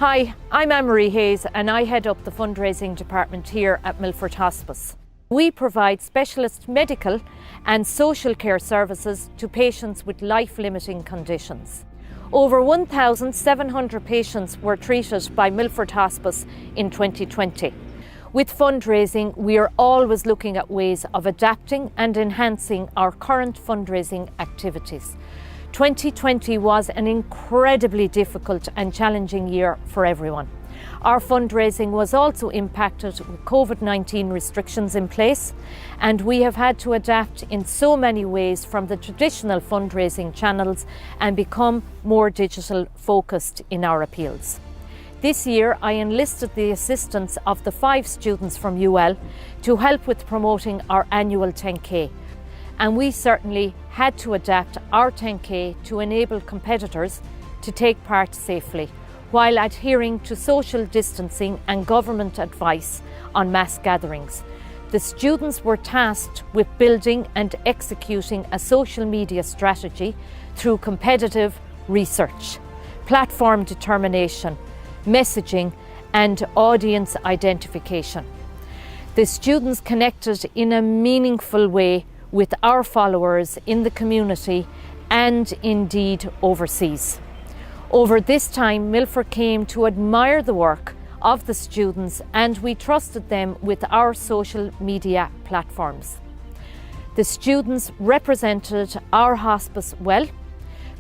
Hi, I'm Anne Marie Hayes and I head up the fundraising department here at Milford Hospice. We provide specialist medical and social care services to patients with life-limiting conditions. Over 1,700 patients were treated by Milford Hospice in 2020. With fundraising, we are always looking at ways of adapting and enhancing our current fundraising activities. 2020 was an incredibly difficult and challenging year for everyone. Our fundraising was also impacted with COVID-19 restrictions in place, and we have had to adapt in so many ways from the traditional fundraising channels and become more digital focused in our appeals. This year I enlisted the assistance of the 5 students from UL to help with promoting our annual 10K. And we certainly had to adapt our 10K to enable competitors to take part safely, while adhering to social distancing and government advice on mass gatherings. The students were tasked with building and executing a social media strategy through competitive research, platform determination, messaging and audience identification. The students connected in a meaningful way with our followers in the community and indeed overseas. Over this time, Milford came to admire the work of the students and we trusted them with our social media platforms. The students represented our hospice well,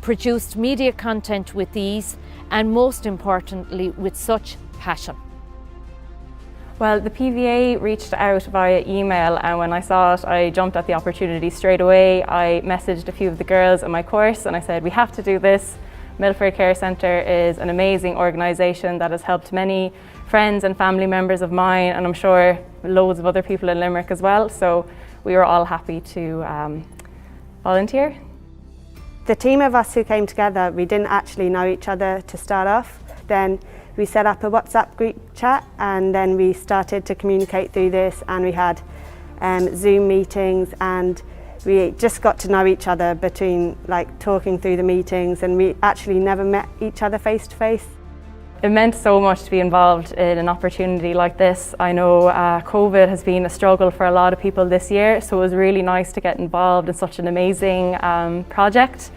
produced media content with ease and most importantly with such passion. Well, the PVA reached out via email and when I saw it I jumped at the opportunity straight away. I messaged a few of the girls in my course and I said we have to do this. Milford Care Centre is an amazing organisation that has helped many friends and family members of mine and I'm sure loads of other people in Limerick as well, so we were all happy to volunteer. The team of us who came together, we didn't actually know each other to start off. Then we set up a WhatsApp group chat and then we started to communicate through this and we had Zoom meetings and we just got to know each other between talking through the meetings and we actually never met each other face to face. It meant so much to be involved in an opportunity like this. I know COVID has been a struggle for a lot of people this year, so it was really nice to get involved in such an amazing project.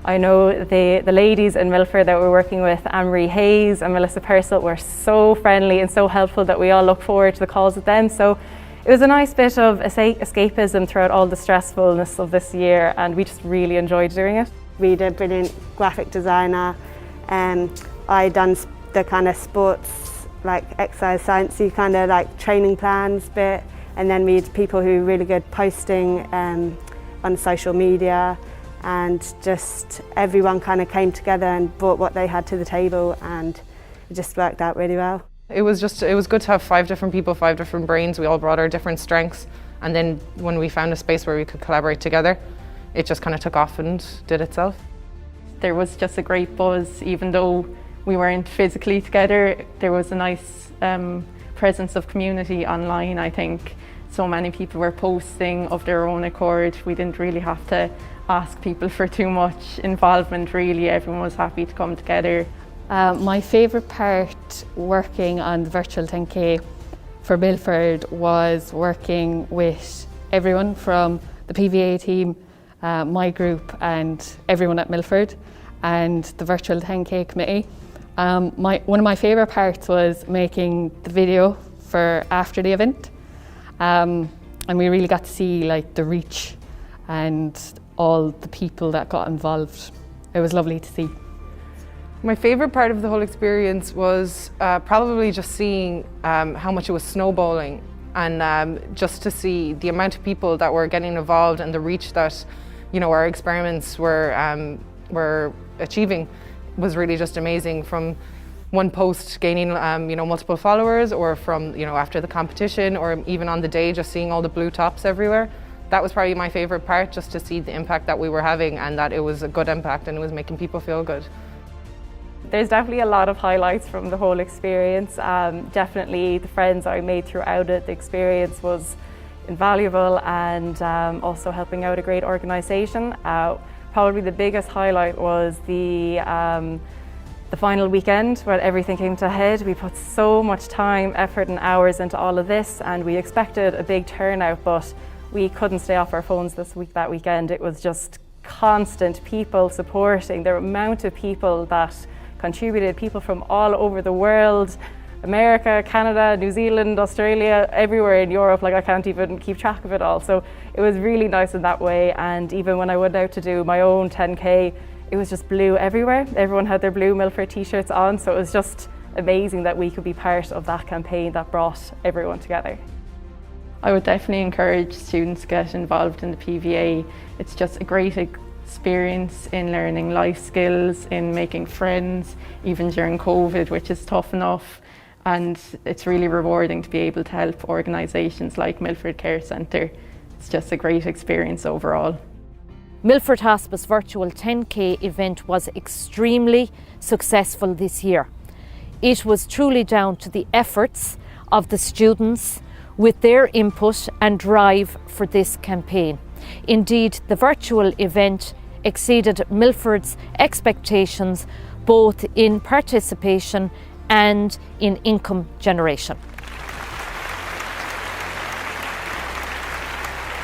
I know the ladies in Milford that we're working with, Anne Marie Hayes and Melissa Purcell, were so friendly and so helpful that we all look forward to the calls with them. So it was a nice bit of escapism throughout all the stressfulness of this year and we just really enjoyed doing it. We had a brilliant graphic designer and I done the kind of sports exercise sciencey kind of training plans bit, and then we had people who were really good posting on social media and just everyone kind of came together and brought what they had to the table and it just worked out really well. It was good to have 5 different people, 5 different brains. We all brought our different strengths and then when we found a space where we could collaborate together, it just kind of took off and did itself. There was just a great buzz, even though we weren't physically together. There was a nice presence of community online, I think. So many people were posting of their own accord. We didn't really have to ask people for too much involvement really. Everyone was happy to come together. My favourite part working on the virtual 10K for Milford was working with everyone from the PVA team, my group and everyone at Milford and the virtual 10K committee. One of my favourite parts was making the video for after the event and we really got to see the reach and all the people that got involved. It was lovely to see. My favourite part of the whole experience was probably just seeing how much it was snowballing and just to see the amount of people that were getting involved and the reach that our experiments were achieving was really just amazing. From one post gaining multiple followers or from after the competition or even on the day just seeing all the blue tops everywhere. That was probably my favourite part, just to see the impact that we were having and that it was a good impact and it was making people feel good. There's definitely a lot of highlights from the whole experience. Definitely the friends I made throughout it, the experience was invaluable and also helping out a great organisation. Probably the biggest highlight was the the final weekend when everything came to a head. We put so much time, effort and hours into all of this, and we expected a big turnout, but we couldn't stay off our phones that weekend. It was just constant people supporting. The amount of people that contributed, people from all over the world, America, Canada, New Zealand, Australia, everywhere in Europe, like I can't even keep track of it all. So it was really nice in that way. And even when I went out to do my own 10K, it was just blue everywhere. Everyone had their blue Milford t-shirts on, so it was just amazing that we could be part of that campaign that brought everyone together. I would definitely encourage students to get involved in the PVA. It's just a great experience in learning life skills, in making friends, even during COVID, which is tough enough. And it's really rewarding to be able to help organisations like Milford Care Centre. It's just a great experience overall. Milford Hospice virtual 10K event was extremely successful this year. It was truly down to the efforts of the students with their input and drive for this campaign. Indeed, the virtual event exceeded Milford's expectations both in participation and in income generation.